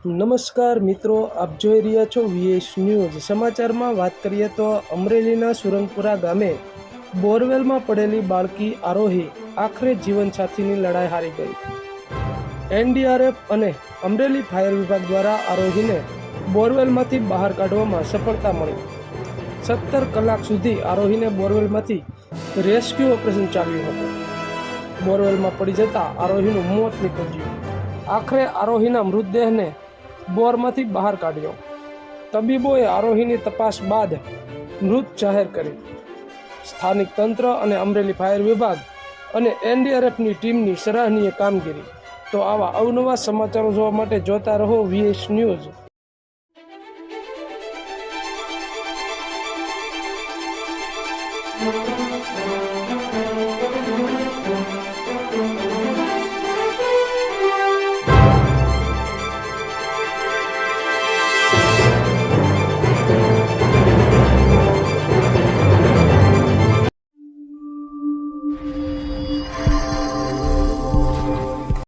નમસ્કાર મિત્રો, આપ જોઈ રહ્યા છો વીએસ ન્યૂઝ। સમાચારમાં વાત કરીએ તો અમરેલીના સુરંગપુરા ગામે બોરવેલમાં પડેલી બાળકી આરોહી આખરે જીવનસાથીની લડાઈ હારી ગઈ। એનડીઆરએફ અને અમરેલી ફાયર વિભાગ દ્વારા આરોહીને બોરવેલમાંથી બહાર કાઢવામાં સફળતા મળી। 17 કલાક સુધી આરોહીને બોરવેલમાંથી રેસ્ક્યુ ઓપરેશન ચાલ્યું હતું। બોરવેલમાં પડી જતા આરોહીનું મોત નીપજ્યું। આખરે આરોહીના મૃતદેહને બોરમાંથી બહાર કાઢ્યો। તબીબોએ આરોહીની તપાસ બાદ મૃત જાહેર કરી। સ્થાનિક તંત્ર અને અમરેલી ફાયર વિભાગ અને એનડીઆરએફની ટીમની સરાહનીય કામગીરી। તો આવા અવનવા સમાચારો જોવા માટે જોતા રહો વીએસ ન્યૂઝ।